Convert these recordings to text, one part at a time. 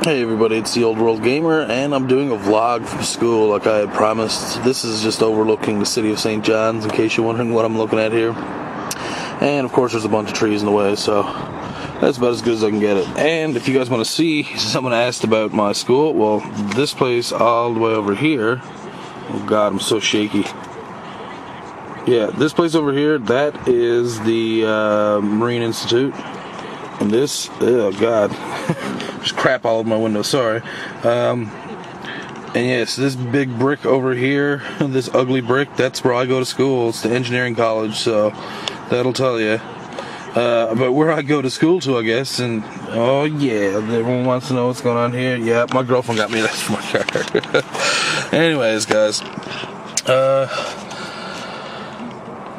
Hey everybody, it's the Old World Gamer, and I'm doing a vlog from school like I had promised. This is just overlooking the city of St. John's, in case you're wondering what I'm looking at here. And of course there's a bunch of trees in the way, so that's about as good as I can get it. And if you guys want to see, someone asked about my school, well, this place all the way over here, oh god, I'm so shaky. Yeah, this place over here, that is the Marine Institute. And this, oh god, there's crap all over my window, sorry. And yes, this big brick over here, this ugly brick, that's where I go to school. It's the engineering college, so that'll tell you. But where I go to school to, I guess, and oh yeah, everyone wants to know what's going on here. Yeah, my girlfriend got me that for my car. Anyways, guys,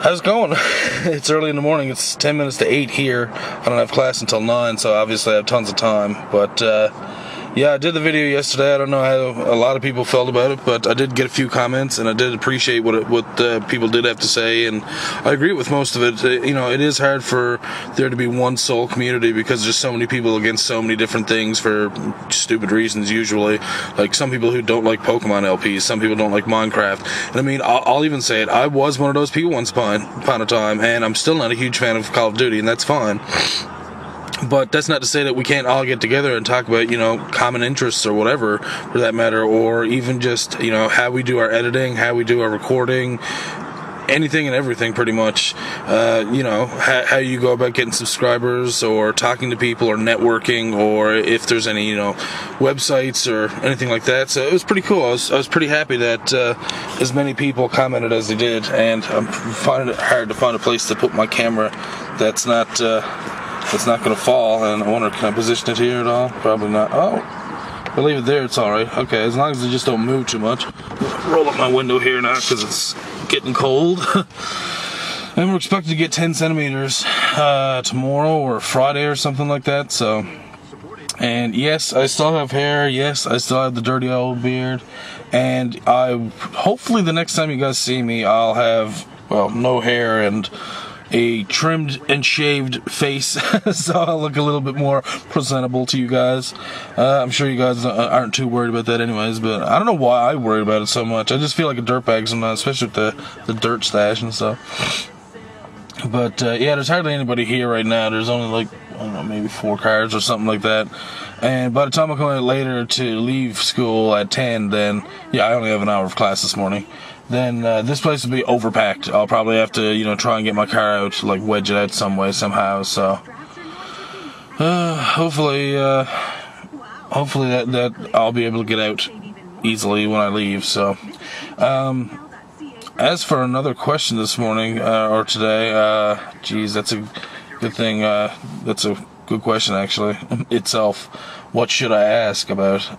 how's it going? It's early in the morning. It's 10 minutes to 8 here. I don't have class until 9, so obviously I have tons of time. But yeah, I did the video yesterday. I don't know how a lot of people felt about it, but I did get a few comments, and I did appreciate what people did have to say, and I agree with most of it. You know, it is hard for there to be one sole community because there's so many people against so many different things for stupid reasons usually. Like some people who don't like Pokemon LPs, some people don't like Minecraft. And I mean, I'll even say it, I was one of those people once upon a time, and I'm still not a huge fan of Call of Duty, and that's fine. But that's not to say that we can't all get together and talk about, you know, common interests or whatever, for that matter, or even just, you know, how we do our editing, how we do our recording, anything and everything pretty much. You know, how you go about getting subscribers or talking to people or networking, or if there's any, you know, websites or anything like that. So it was pretty cool. I was pretty happy that as many people commented as they did, and I'm finding it hard to find a place to put my camera that's not going to fall, and I wonder, can I position it here at all? Probably not. Oh, if I leave it there, it's alright. Okay, as long as they just don't move too much. Roll up my window here now, because it's getting cold. And we're expected to get 10 centimeters tomorrow or Friday or something like that, so. And yes, I still have hair. Yes, I still have the dirty old beard. And hopefully the next time you guys see me, I'll have, well, no hair and a trimmed and shaved face, so I'll look a little bit more presentable to you guys. I'm sure you guys aren't too worried about that anyways, but I don't know why I worry about it so much. I just feel like a dirtbag sometimes, especially with the dirt stash and stuff. But yeah, there's hardly anybody here right now. There's only like, I don't know, maybe 4 cars or something like that. And by the time I come out later to leave school at 10, then yeah, I only have an hour of class this morning. Then this place will be overpacked. I'll probably have to, you know, try and get my car out, like wedge it out some way, somehow. So hopefully that I'll be able to get out easily when I leave. So as for another question this morning or today, geez, that's a good thing. That's a good question actually itself. What should I ask about?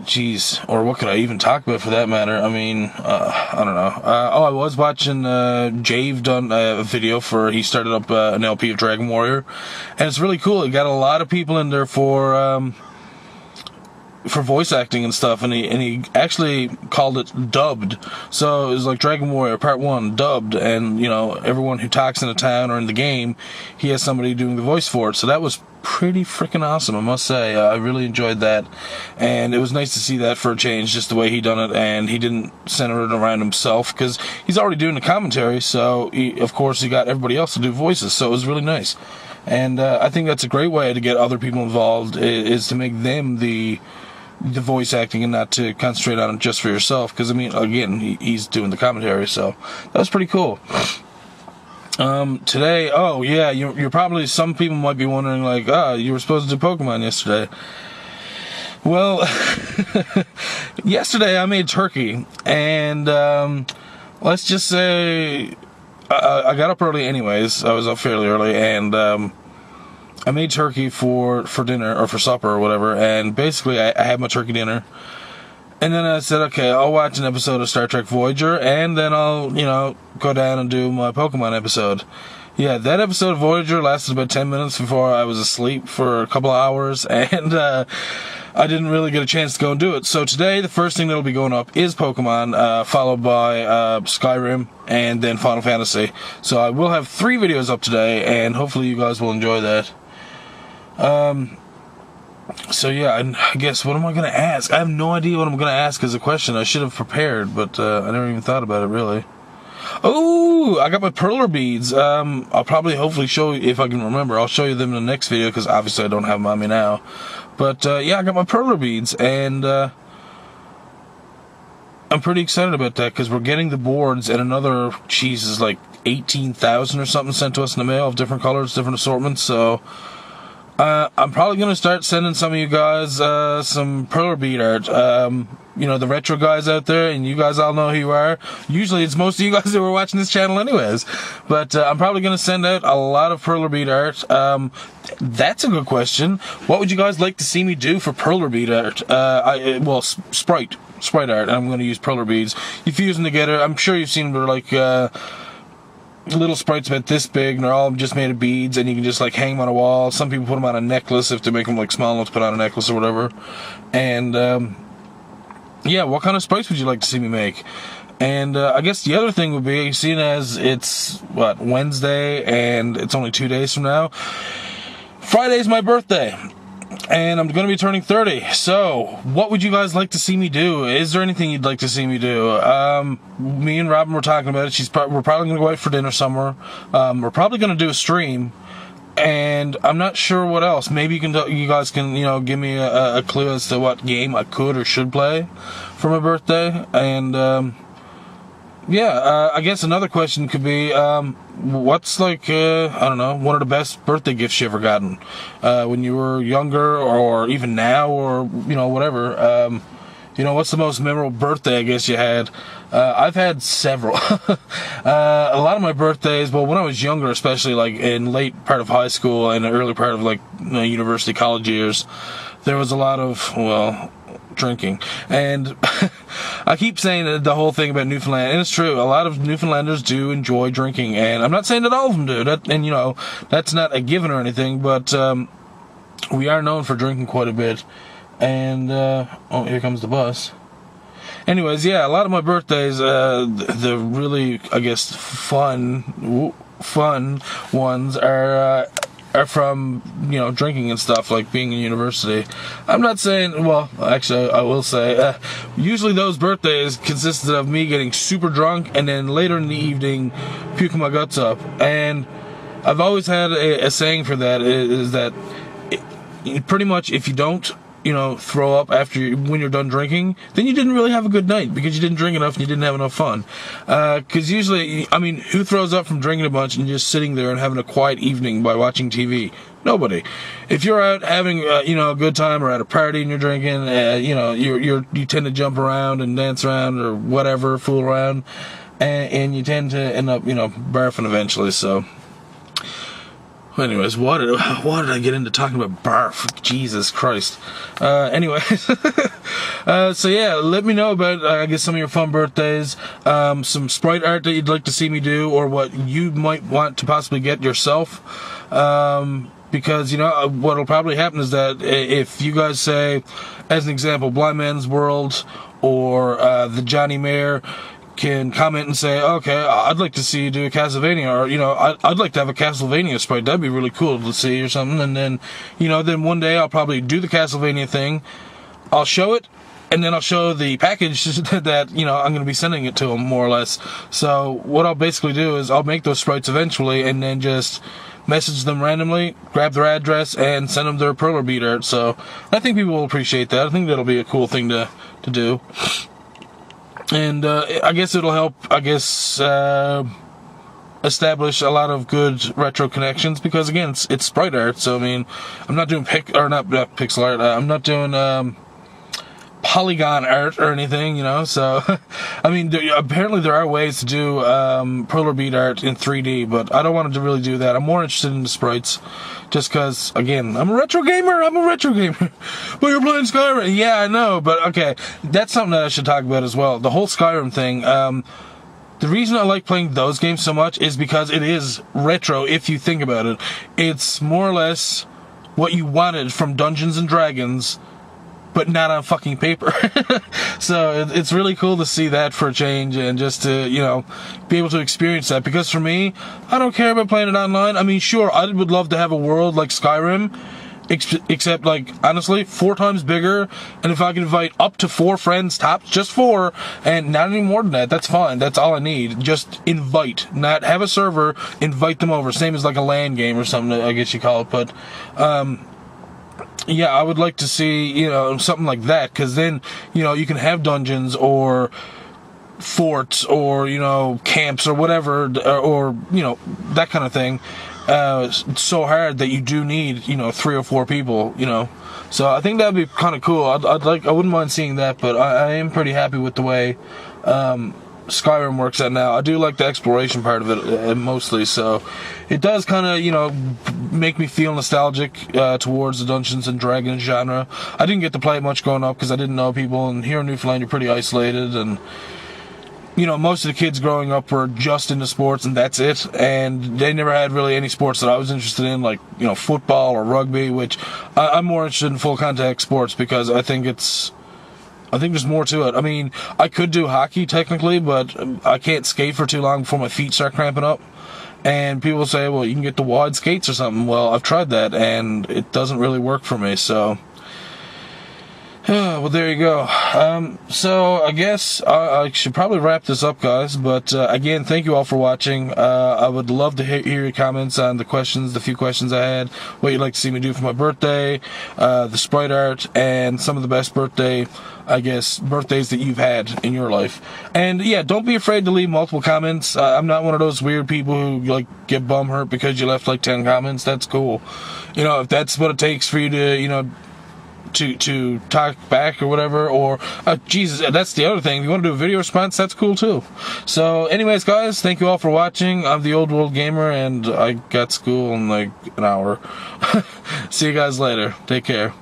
Geez, or what could I even talk about for that matter? I mean, I don't know. I was watching Jave done a video he started up an LP of Dragon Warrior, and it's really cool. It got a lot of people in there for voice acting and stuff, and he actually called it dubbed. So it was like Dragon Warrior Part 1 dubbed, and you know, everyone who talks in the town or in the game, he has somebody doing the voice for it. So that was pretty freaking awesome, I must say. I really enjoyed that, and it was nice to see that for a change, just the way he done it, and he didn't center it around himself, because he's already doing the commentary, so of course he got everybody else to do voices, so it was really nice. And I think that's a great way to get other people involved, is to make them the voice acting and not to concentrate on it just for yourself, because I mean, again, he's doing the commentary, so that was pretty cool. Today, oh yeah, you're probably, some people might be wondering like, you were supposed to do Pokemon yesterday. Well, yesterday I made turkey, and let's just say I got up early anyways. I was up fairly early, and I made turkey for dinner, or for supper or whatever, and basically I had my turkey dinner. And then I said, okay, I'll watch an episode of Star Trek Voyager, and then I'll, you know, go down and do my Pokemon episode. Yeah, that episode of Voyager lasted about 10 minutes before I was asleep for a couple of hours, and I didn't really get a chance to go and do it. So today, the first thing that'll be going up is Pokemon, followed by Skyrim, and then Final Fantasy. So I will have 3 videos up today, and hopefully you guys will enjoy that. So yeah, I guess what am I going to ask? I have no idea what I'm going to ask as a question. I should have prepared, but I never even thought about it really. Oh, I got my Perler beads. I'll probably hopefully show you, if I can remember, I'll show you them in the next video, because obviously I don't have them on me now. But yeah, I got my Perler beads, and I'm pretty excited about that, because we're getting the boards and another, Jesus, like 18,000 or something sent to us in the mail of different colors, different assortments. So I'm probably going to start sending some of you guys some Perler bead art. You know, the retro guys out there, and you guys all know who you are. Usually it's most of you guys that were watching this channel anyways. But I'm probably going to send out a lot of Perler bead art. That's a good question. What would you guys like to see me do for Perler bead art? Well, sprite art. I'm going to use Perler beads. You fuse them together. I'm sure you've seen them, like little sprites about this big, and they're all just made of beads, and you can just like hang them on a wall. Some people put them on a necklace if they make them like small enough to put on a necklace or whatever. And yeah, what kind of sprites would you like to see me make? And I guess the other thing would be, seeing as it's Wednesday and it's only 2 days from now, Friday's my birthday, and I'm going to be turning 30. So, what would you guys like to see me do? Is there anything you'd like to see me do? Me and Robyn were talking about it. We're probably going to go out for dinner somewhere. We're probably going to do a stream, and I'm not sure what else. Maybe you guys can, give me a clue as to what game I could or should play for my birthday. And yeah, I guess another question could be, what's like, I don't know, one of the best birthday gifts you ever gotten? When you were younger, or even now, or, whatever. What's the most memorable birthday, I guess, you had? I've had several. A lot of my birthdays, well, when I was younger, especially like in late part of high school and the early part of like university, college years, there was a lot of, drinking. And I keep saying the whole thing about Newfoundland, and it's true. A lot of Newfoundlanders do enjoy drinking, and I'm not saying that all of them do. That's not a given or anything, but we are known for drinking quite a bit. And oh, here comes the bus. Anyways, yeah, a lot of my birthdays, the really, I guess, fun ones are from, drinking and stuff, like being in university. I'm not saying, well, actually, I will say, usually those birthdays consisted of me getting super drunk, and then later in the evening, puking my guts up. And I've always had a saying for that, is that pretty much if you don't, throw up when you're done drinking, then you didn't really have a good night, because you didn't drink enough and you didn't have enough fun. Because usually, who throws up from drinking a bunch and just sitting there and having a quiet evening by watching TV? Nobody. If you're out having, a good time, or at a party and you're drinking, you tend to jump around and dance around or whatever, fool around, and you tend to end up, barfing eventually. So, anyways, why did I get into talking about barf? Jesus Christ. Anyways, so yeah, let me know about, I guess, some of your fun birthdays, some sprite art that you'd like to see me do, or what you might want to possibly get yourself. Because, what'll probably happen is that if you guys say, as an example, Blind Man's World, or the Johnny Mayer, can comment and say, okay, I'd like to see you do a Castlevania, or, I'd like to have a Castlevania sprite. That'd be really cool to see, or something. And then, then one day I'll probably do the Castlevania thing. I'll show it, and then I'll show the package that, I'm going to be sending it to them, more or less. So what I'll basically do is I'll make those sprites eventually, and then just message them randomly, grab their address, and send them their Perler bead art. So I think people will appreciate that. I think that'll be a cool thing to do. And I guess it'll help, establish a lot of good retro connections, because again, it's sprite art. So I'm not doing not pixel art. I'm not doing polygon art or anything, So apparently there are ways to do Perler bead art in 3D, but I don't want to really do that. I'm more interested in the sprites, just because, again, I'm a retro gamer. Well, you're playing Skyrim. Yeah, I know, but okay, that's something that I should talk about as well. The whole Skyrim thing. The reason I like playing those games so much is because it is retro, if you think about it. It's more or less what you wanted from Dungeons and Dragons, but not on fucking paper. So it's really cool to see that for a change, and just to, be able to experience that. Because for me, I don't care about playing it online. Sure, I would love to have a world like Skyrim, except, like, honestly, 4 times bigger, and if I can invite up to 4 friends, tops, just 4, and not any more than that, that's fine. That's all I need. Just invite, not have a server, invite them over. Same as, like, a LAN game or something, I guess you call it, but, yeah, I would like to see, you know, something like that, because then, you know, you can have dungeons, or forts, or, you know, camps, or whatever, or you know, that kind of thing. It's so hard that you do need, you know, 3 or 4 people, you know. So I think that'd be kind of cool. I wouldn't mind seeing that, but I am pretty happy with the way Skyrim works out now. I do like the exploration part of it mostly, so it does kind of, you know, make me feel nostalgic towards the Dungeons and Dragons genre. I didn't get to play it much growing up because I didn't know people, and here in Newfoundland you're pretty isolated, and you know, most of the kids growing up were just into sports and that's it, and they never had really any sports that I was interested in, like, you know, football or rugby, which I'm more interested in full contact sports because I think there's more to it. I mean, I could do hockey technically, but I can't skate for too long before my feet start cramping up. And people say, well, you can get the wide skates or something. Well, I've tried that and it doesn't really work for me, so well, there you go. So I guess I should probably wrap this up, guys. But again, thank you all for watching. I would love to hear your comments on the few questions I had, what you'd like to see me do for my birthday, the sprite art, and some of the best birthdays that you've had in your life. And yeah, don't be afraid to leave multiple comments. I'm not one of those weird people who like get bum hurt because you left like 10 comments. That's cool. You know, if that's what it takes for you to, you know, to talk back or whatever, or Jesus, that's the other thing. If you want to do a video response, that's cool too. So anyways, guys, thank you all for watching. I'm the Old World Gamer, and I got school in like an hour. See you guys later. Take care.